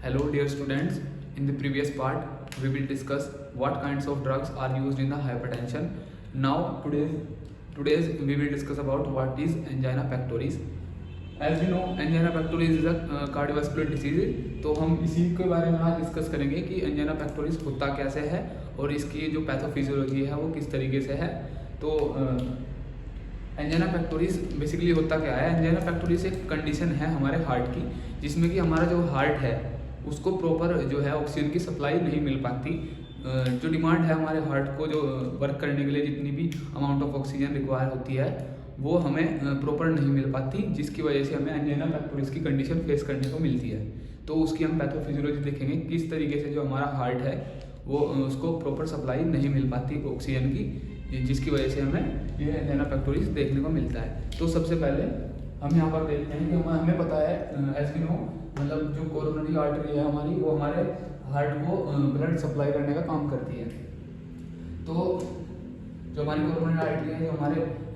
Hello dear students, in the previous part we will discuss what kinds of drugs are used in the hypertension. Now today's we will discuss about what is angina pectoris. As we know angina pectoris is a cardiovascular disease. तो हम इसी के बारे में आज discuss करेंगे कि angina pectoris होता कैसे है और इसकी जो पैथोफिजियोलॉजी है वो किस तरीके से है। तो एंजाइना पेक्टोरिस बेसिकली होता क्या है। एंजाइना पेक्टोरिस एक कंडीशन है हमारे हार्ट की जिसमें कि हमारा जो हार्ट है उसको प्रॉपर जो है ऑक्सीजन की सप्लाई नहीं मिल पाती। जो डिमांड है हमारे हार्ट को जो वर्क करने के लिए जितनी भी अमाउंट ऑफ ऑक्सीजन रिक्वायर होती है वो हमें प्रॉपर नहीं मिल पाती, जिसकी वजह से हमें एंजाइना पेक्टोरिस की कंडीशन फेस करने को मिलती है। तो उसकी हम पैथोफिजियोलॉजी देखेंगे किस तरीके से जो हमारा हार्ट है वो उसको प्रॉपर सप्लाई नहीं मिल पाती ऑक्सीजन की, जिसकी वजह से हमें ये एंजाइना पेक्टोरिस देखने को मिलता है। तो सबसे पहले हम यहाँ पर देखते हैं कि हमें पता है एज वी नो मतलब जो कोरोनरी आर्टरी है हमारी वो हमारे हार्ट को ब्लड सप्लाई करने का काम करती है। तो जो हमारी कोरोनरी आर्टरी है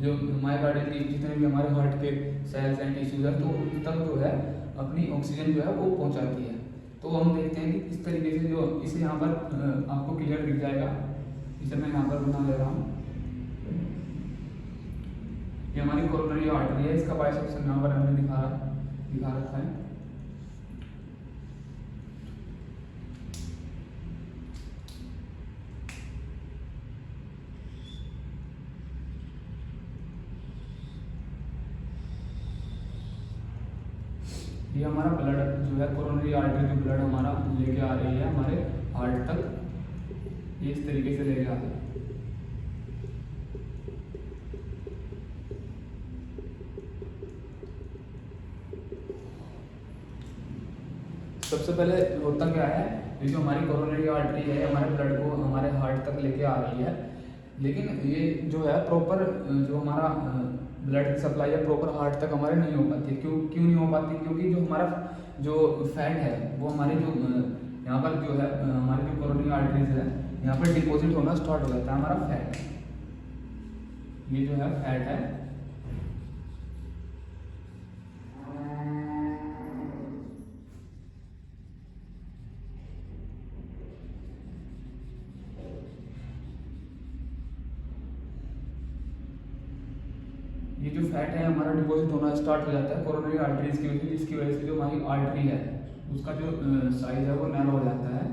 जो मायोकार्डियल की जितने भी हमारे हार्ट के सेल्स एंड टिश्यूज हैं तो उन तक जो है अपनी ऑक्सीजन जो है वो पहुँचाती है। तो हम देखते हैं कि इस तरीके से जो इसे यहाँ पर आपको क्लियर दिख जाएगा। इसे मैं यहाँ पर बना ले रहा हूँ। ये हमारी कोरोनरी आर्टरी है, इसका बाइसेक्शन यहाँ पर हमने दिखा रखा है। ये हमारा ब्लड जो है कोरोनरी आर्टरी जो ब्लड हमारा लेके आ रही है हमारे हार्ट तक, ये इस तरीके से लेके आ रही है। सबसे पहले होता क्या है, ये जो हमारी कोरोनरी आर्टरी है हमारे ब्लड को हमारे हार्ट तक लेके आ रही है, लेकिन ये जो है प्रॉपर जो हमारा ब्लड की सप्लाई है प्रॉपर हार्ट तक हमारे नहीं हो पाती। क्यों नहीं हो पाती? क्योंकि जो हमारा जो फैट है वो हमारे जो यहाँ पर जो है हमारी जो कोरोनरी आर्टरीज है यहाँ पर डिपॉजिट होना स्टार्ट हो जाता है हमारा फैट। ये जो है फैट है, ये जो फैट है हमारा डिपॉजिट होना स्टार्ट हो जाता है कोरोनरी आर्टरीज की वजह से, जिसकी वजह से जो हमारी आर्टरी है उसका जो साइज है वो नैरो हो जाता है।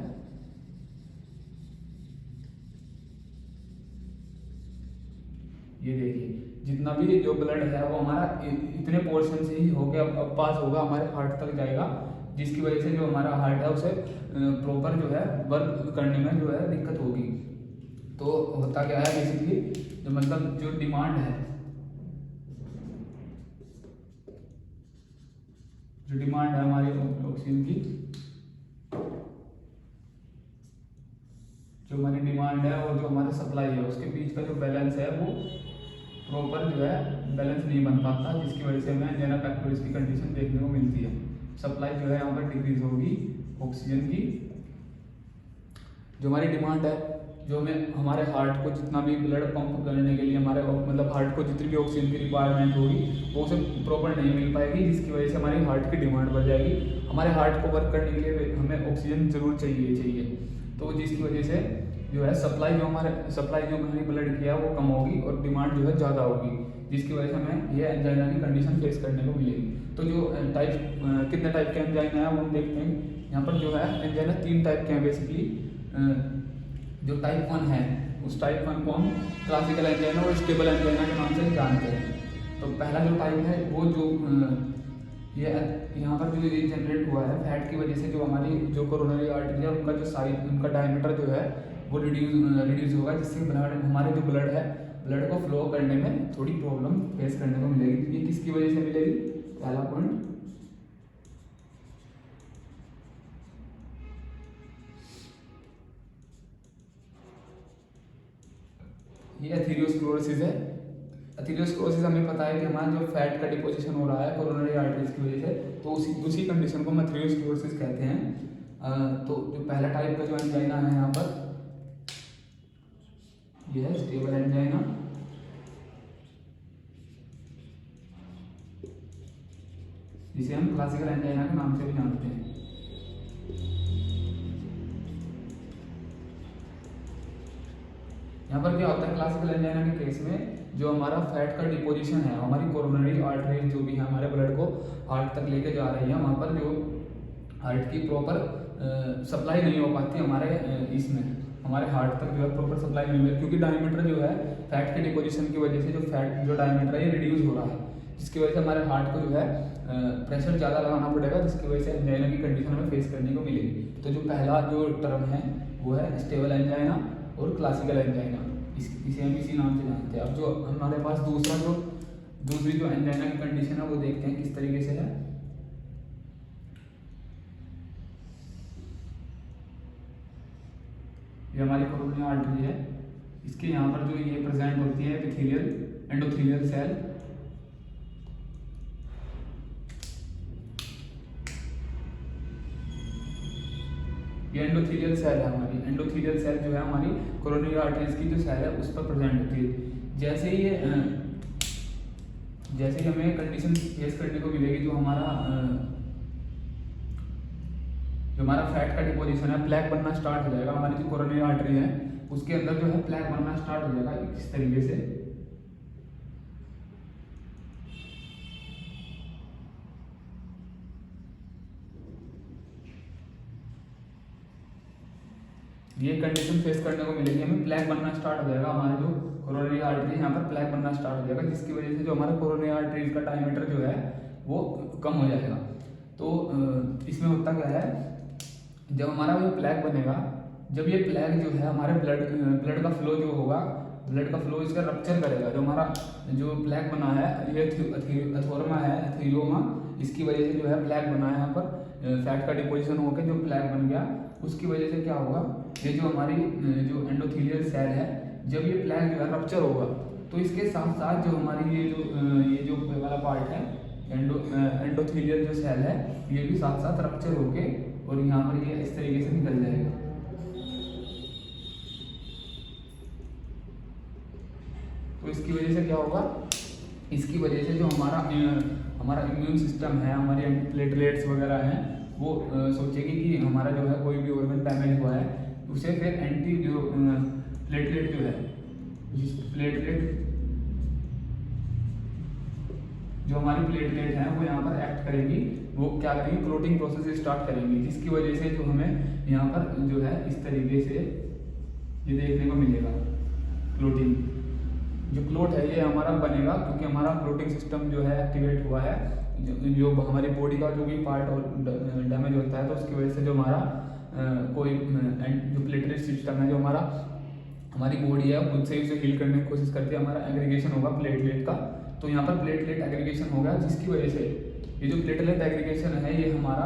ये देखिए जितना भी जो ब्लड है वो हमारा इतने पोर्शन से ही होके अब पास होगा हमारे हार्ट तक जाएगा, जिसकी वजह से जो हमारा हार्ट है उसे प्रॉपर जो है वर्क करने में जो है दिक्कत होगी। तो होता क्या है बेसिकली जो मतलब जो डिमांड है हमारी ऑक्सीजन की, जो हमारी डिमांड है और जो हमारी सप्लाई है उसके बीच का जो बैलेंस है वो प्रॉपर जो है बैलेंस नहीं बन पाता, जिसकी वजह से हमें एंजाइना पेक्टोरिस की कंडीशन देखने को मिलती है। सप्लाई जो है यहाँ पर डिक्रीज होगी ऑक्सीजन की। जो हमारी डिमांड है जो हमें हमारे हार्ट को जितना भी ब्लड पंप करने के लिए हमारे मतलब हार्ट को जितनी भी ऑक्सीजन की रिक्वायरमेंट होगी वो उसे प्रॉपर नहीं मिल पाएगी, जिसकी वजह से हमारी हार्ट की डिमांड बढ़ जाएगी। हमारे हार्ट को वर्क करने के लिए हमें ऑक्सीजन जरूर चाहिए, तो जिसकी वजह से जो है सप्लाई जो हमारी ब्लड की है वो कम होगी और डिमांड जो है ज़्यादा होगी, जिसकी वजह से हमें ये एंजाइना की कंडीशन फेस करने को मिलेगी। तो जो कितने टाइप के एंजाइना है वो हम देखते हैं। यहाँ पर जो है एंजाइना 3 टाइप के हैं बेसिकली। जो टाइप 1 है उस टाइप 1 को हम क्लासिकल एंजाइना और स्टेबल एंजाइना के नाम से जानते हैं। तो पहला जो टाइप है वो जो ये यहाँ पर जो ये जनरेट हुआ है फैट की वजह से, जो हमारी जो कोरोनरी आर्टरी है उनका जो साइज उनका डायमीटर जो है वो रिड्यूस होगा, जिससे हमारे जो ब्लड को फ्लो करने में थोड़ी प्रॉब्लम फेस करने को मिलेगी। ये किसकी वजह से मिलेगी? पहला पॉइंट ये एथेरोस्क्लेरोसिस है। एथेरोस्क्लेरोसिस हमें पता है कि हमारा जो फैट का डिपोजिशन हो रहा है कोरोनरी आर्टरीज की वजह से, तो उसी कंडीशन को हम एथेरोस्क्लेरोसिस कहते हैं। तो जो पहला टाइप का जो एंजाइना है यहाँ पर यह है स्टेबल एंजाइना। जिसे हम क्लासिकल एंजाइना के नाम से भी जानते हैं। यहाँ पर क्या होता है क्लासिकल एंजाइना के केस में, जो हमारा फैट का डिपोजिशन है, हमारी कोरोनरी आर्टरीज जो भी है हमारे ब्लड को हार्ट तक लेके जा रही है, वहाँ पर जो हार्ट की प्रॉपर सप्लाई नहीं हो पाती हमारे इसमें, हमारे हार्ट तक जो है प्रॉपर सप्लाई नहीं मिलती, क्योंकि डायमीटर जो है फैट के डिपोजिशन की वजह से जो फैट जो डायमीटर है ये रिड्यूस हो रहा है, जिसकी वजह से हमारे हार्ट को जो है प्रेशर ज़्यादा लगाना पड़ेगा, जिसकी वजह से एंजाइना की कंडीशन हमें फेस करने को मिलेगी। तो जो पहला जो टर्म है वो है स्टेबल एंजाइना और क्लासिकल एंजाइना, इसे हम इसी नाम से जानते हैं। अब जो हमारे पास दूसरी जो एंजाइना की कंडीशन है वो देखते हैं किस तरीके से है। ये हमारी कोरोनरी आर्टरी है, इसके यहाँ पर जो ये प्रेजेंट होती है एपिथेलियल एंडोथेलियल सेल, ये एंडोथेलियल सेल है हमारी। एंडोथेलियल सेल जो है हमारी कोरोनरी आर्टरीज की जो सेल है उस पर प्रेजेंट होती है। जैसे ही हमें कंडीशन फेस करने को मिलेगी, जो हमारा फैट का डिपोजिशन है, प्लैक बनना स्टार्ट हो जाएगा, हमारी जो कोरोनरी आर्टरी है उसके अंदर जो है प्लैक बनना स्टार्ट हो जाएगा इस तरीके से। ये कंडीशन फेस करने को मिलेगी हमें, प्लैक बनना स्टार्ट हो जाएगा, हमारे जो कोरोनरी आर्टरी यहाँ पर प्लैक बनना स्टार्ट हो जाएगा, जिसकी वजह से जो हमारा कोरोनरी आर्टरी का डायमीटर जो है वो कम हो जाएगा। तो इसमें होता क्या है, जब हमारा ये प्लैक बनेगा, जब ये प्लैक जो है हमारे ब्लड का फ्लो जो होगा, ब्लड का फ्लो इसका रप्चर करेगा, जो हमारा जो प्लैक बना है ये अथोरमा है, एथीलियोमा, इसकी वजह से जो है प्लैक बना है यहाँ पर, फैट का डिपोजिशन होकर जो प्लैक बन गया, उसकी वजह से क्या होगा, ये जो हमारी जो एंडोथेलियल सेल है, जब ये प्लैक जो है रप्चर होगा, तो इसके साथ साथ जो हमारी ये जो वाला पार्ट है एंडोथेलियल जो सेल है, ये भी साथ साथ रप्चर होके और यहाँ पर ये इस तरीके से निकल जाएगा। तो इसकी वजह से क्या होगा, इसकी वजह से जो हमारा इम्यून सिस्टम है, हमारे एंटी प्लेटलेट्स वगैरह हैं, वो सोचेगी कि हमारा जो है कोई भी ऑर्गन डैमेज हुआ है, उसे फिर एंटी जो प्लेटलेट जो है, प्लेटलेट जो हमारी प्लेटलेट हैं वो यहाँ पर एक्ट करेंगी, वो क्या करेंगी, क्लोटिंग प्रोसेस स्टार्ट करेंगी, जिसकी वजह से जो हमें यहाँ पर जो है इस तरीके से ये देखने को मिलेगा। क्लोटिंग जो क्लोट है ये हमारा बनेगा, क्योंकि हमारा क्लोटिंग सिस्टम जो है एक्टिवेट हुआ है, जो हमारी बॉडी का जो भी पार्ट और डैमेज होता है, तो उसकी वजह से जो हमारा कोई जो प्लेटलेट सिस्टम है, जो हमारी बॉडी है खुद से उसे हील करने की कोशिश करती है, हमारा एग्रीगेशन होगा प्लेटलेट का। तो यहाँ पर प्लेटलेट एग्रीगेशन होगा, जिसकी वजह से ये जो प्लेटलेट एग्रीगेशन है ये हमारा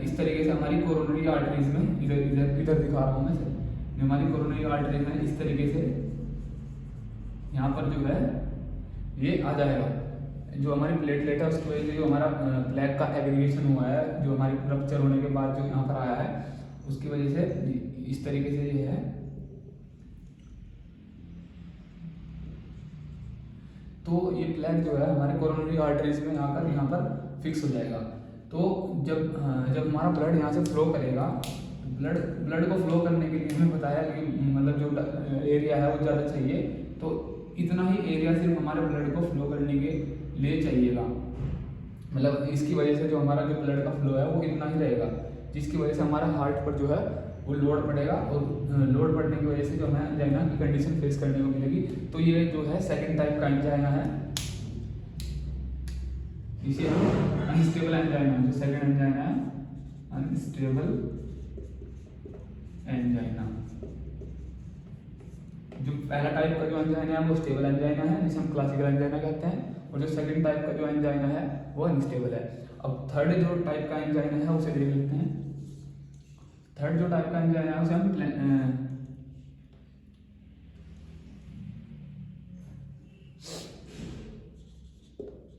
इस तरीके से हमारी कोरोनरी आर्टरीज में इधर दिखा रहा हूँ मैं सर, हमारी कोरोनरी आर्टरीज में इस तरीके से यहाँ पर जो है ये आ जाएगा, जो हमारी प्लेटलेट है उसकी वजह से जो हमारा प्लैक का एग्रीगेशन हुआ है, जो हमारी रप्चर होने के बाद जो यहाँ पर आया है, उसकी वजह से इस तरीके से ये है। तो ये प्लैक जो है हमारे कोरोनरी आर्टरीज में आकर यहाँ पर फिक्स हो जाएगा। तो जब हमारा ब्लड यहाँ से फ्लो करेगा, ब्लड को फ्लो करने के लिए हमें बताया कि मतलब जो एरिया है वो ज़्यादा चाहिए, तो इतना ही एरिया सिर्फ हमारे ब्लड को फ्लो करने के लिए चाहिएगा, मतलब इसकी वजह से जो हमारा जो ब्लड का फ्लो है वो इतना ही रहेगा, जिसकी वजह से हमारा हार्ट पर जो है वो लोड पड़ेगा, और लोड पड़ने की वजह से जो हमें एंजाइना की कंडीशन फेस करने को मिलेगी। तो ये जो है सेकंड टाइप का एंजाइना है, इसे हम अनस्टेबल एंजाइना, जो सेकंड एंजाइना है अनस्टेबल एंजाइना। जो पहला टाइप का जो एंजाइना है वो स्टेबल एंजाइना है, जिसे हम क्लासिकल एंजाइना कहते हैं, और जो सेकंड टाइप का जो एंजाइना है वो अनस्टेबल है। अब थर्ड जो टाइप का एंजाइना है उसे देख लेते हैं। थर्ड जो टाइप का एंजाइना है उसे हम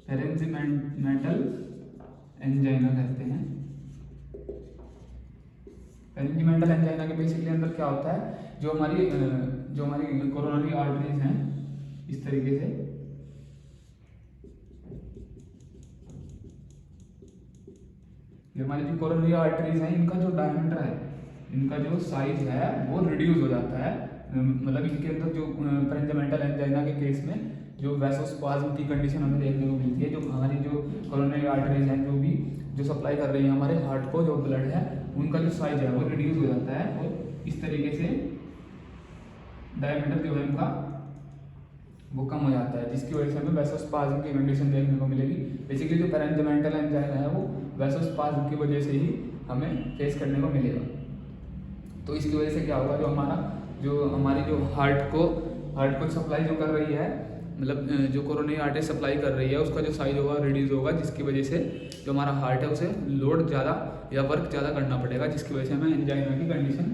पेरेंजिमेंटल एंजाइना कहते हैं। पेरेंजिमेंटल एंजाइना के बेसिकली अंदर क्या होता है, जो हमारी कोरोनरी आर्टरीज हैं इस तरीके से, ये हमारी जो कोरोनरी आर्टरीज हैं, इनका जो डायमीटर है, इनका जो साइज है वो रिड्यूस हो जाता है, मतलब इनके अंदर जो पेरेंजाइमल एंजाइना के केस में जो वैसोस्पाज्म की कंडीशन हमें देखने को मिलती है, जो हमारी जो कोरोनरी आर्टरीज हैं जो भी जो सप्लाई कर रही है हमारे हार्ट को, जो ब्लड है उनका जो साइज है वो रिड्यूस हो जाता है और इस तरीके से डायमीटर जो है उनका वो कम हो जाता है, जिसकी वजह से हमें वैसोस्पाज्म की कंडीशन देखने को मिलेगी। बेसिकली जो पेरेंजाइमल एंजाइना है वो वैसोस्पाज्म की वजह से ही हमें फेस करने को मिलेगा। तो इसकी वजह से क्या होगा, जो हमारी जो हार्ट को सप्लाई जो कर रही है, मतलब जो कोरोनरी आर्टरी सप्लाई कर रही है उसका जो साइज होगा रिड्यूस होगा, जिसकी वजह से जो हमारा हार्ट है उसे लोड ज़्यादा या वर्क ज़्यादा करना पड़ेगा, जिसकी वजह से हमें एंजाइना की कंडीशन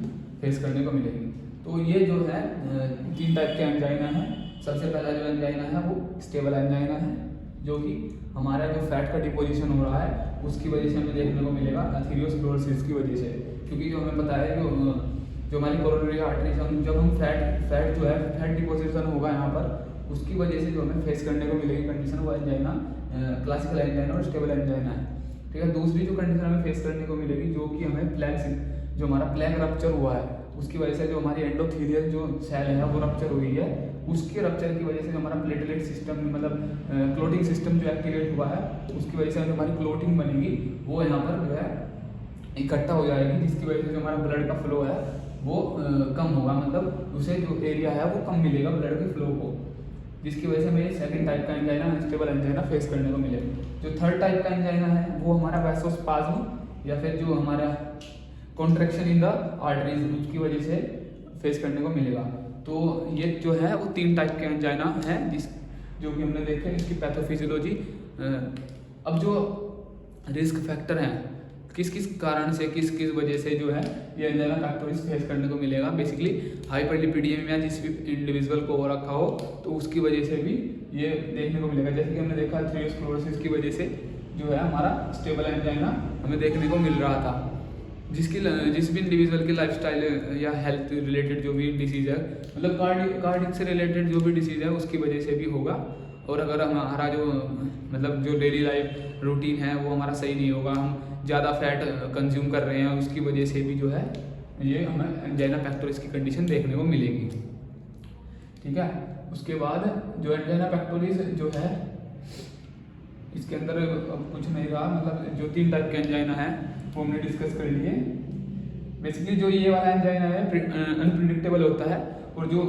फेस करने को मिलेगी। तो ये जो है 3 टाइप के एंजाइना है। सबसे पहला जो एंजाइना है वो स्टेबल एंजाइना है, जो कि हमारा जो फैट का डिपोजिशन हो रहा है उसकी वजह से हमें देखने को मिलेगा एथेरोस्क्लेरोसिस की वजह से, क्योंकि जो हमें पता है जो हमारी कोरोनरी आर्टरीज जब हम फैट जो है फैट डिपोजिशन होगा यहाँ पर, उसकी वजह से जो हमें फेस करने को मिलेगी कंडीशन वो एंजाइना क्लासिकल एंजाइना और स्टेबल एंजाइना है। ठीक है, दूसरी जो कंडीशन हमें फेस करने को मिलेगी जो कि हमें जो हमारा प्लेग रप्चर हुआ है उसकी वजह से जो हमारी एंडोथेलियल जो सेल है वो रप्चर हुई है, उसके रप्चर की वजह से जो हमारा प्लेटलेट सिस्टम मतलब क्लोटिंग सिस्टम जो एक्टिवेट हुआ है उसकी वजह से जो हमारी क्लोटिंग बनेगी वो यहाँ पर जो है इकट्ठा हो जाएगी, जिसकी वजह से जो हमारा ब्लड का फ्लो है वो कम होगा, मतलब उसे जो एरिया है वो कम मिलेगा ब्लड के फ्लो को, जिसकी वजह से हमें सेकंड टाइप का एंजाइना अनस्टेबल एंजाइना फेस करने को मिलेगा। जो थर्ड टाइप का एंजाइना है वो हमारा वैसोस्पाज्म या फिर जो हमारा कॉन्ट्रैक्शन इन द आर्टरीज उसकी वजह से फेस करने को मिलेगा। तो ये जो है वो 3 टाइप के एंजाइना है जो कि हमने देखे इसकी पैथोफिजियोलॉजी। अब जो रिस्क फैक्टर हैं किस किस कारण से किस किस वजह से जो है ये एंजाइना पैक्टोरिस फेस करने को मिलेगा, बेसिकली हाइपरलिपिडीमिया जिस भी इंडिविजुअल को हो रखा हो तो उसकी वजह से भी ये देखने को मिलेगा। जैसे कि हमने देखा एथेरोस्क्लेरोसिस की वजह से जो है हमारा स्टेबल एंजाइना हमें देखने को मिल रहा था, जिस भी इंडिविजुअल की लाइफस्टाइल या हेल्थ रिलेटेड जो भी डिसीज़ है, मतलब कार्डिक से रिलेटेड जो भी डिसीज़ है उसकी वजह से भी होगा। और अगर हमारा जो मतलब जो डेली लाइफ रूटीन है वो हमारा सही नहीं होगा, हम ज़्यादा फैट कंज्यूम कर रहे हैं, उसकी वजह से भी जो है ये हमें एंजाइना पैक्टोरिस की कंडीशन देखने को मिलेगी। ठीक है, उसके बाद जो एंजाइना पैक्टोरिस जो है इसके अंदर अब कुछ नहीं रहा, मतलब जो 3 टाइप के एंजाइना है वो हमने डिस्कस कर लिए। बेसिकली जो ये वाला एंजाइना है अनप्रिडिक्टेबल होता है, और जो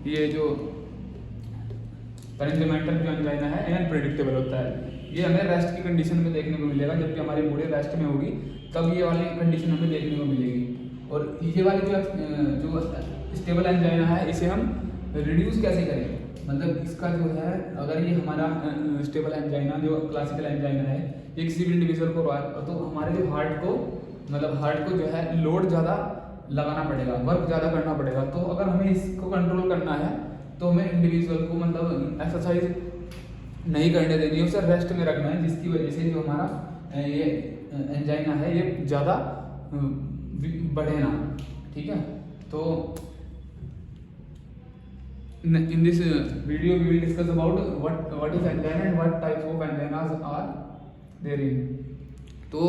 ये जो पेरेंजाइमल जो एंजाइना है अनप्रिडिक्टेबल होता है। ये हमें रेस्ट की कंडीशन में देखने को मिलेगा, जबकि हमारी बॉडी रेस्ट में होगी तब ये वाली कंडीशन हमें देखने को मिलेगी। और ये वाली जो स्टेबल एंजाइना है इसे हम रिड्यूस कैसे करें, मतलब इसका जो है अगर ये हमारा स्टेबल एंजाइना जो क्लासिकल एंजाइना है ये किसी भी इंडिविजुअल को तो हमारे जो हार्ट को जो है लोड ज़्यादा लगाना पड़ेगा, वर्क ज़्यादा करना पड़ेगा। तो अगर हमें इसको कंट्रोल करना है तो हमें इंडिविजुअल को मतलब एक्सरसाइज नहीं करने देनी है, उसे रेस्ट में रखना है, जिसकी वजह से जो हमारा ये एंजाइना है ये ज़्यादा बढ़े ना। ठीक है, तो in this video we will discuss about what is angina and what types of anginas are therein। तो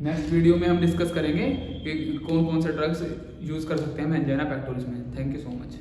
नेक्स्ट वीडियो में हम डिस्कस करेंगे कि कौन कौन से ड्रग्स यूज़ कर सकते हैं हम एंजाइना पैक्टोरिस में। Thank you so much.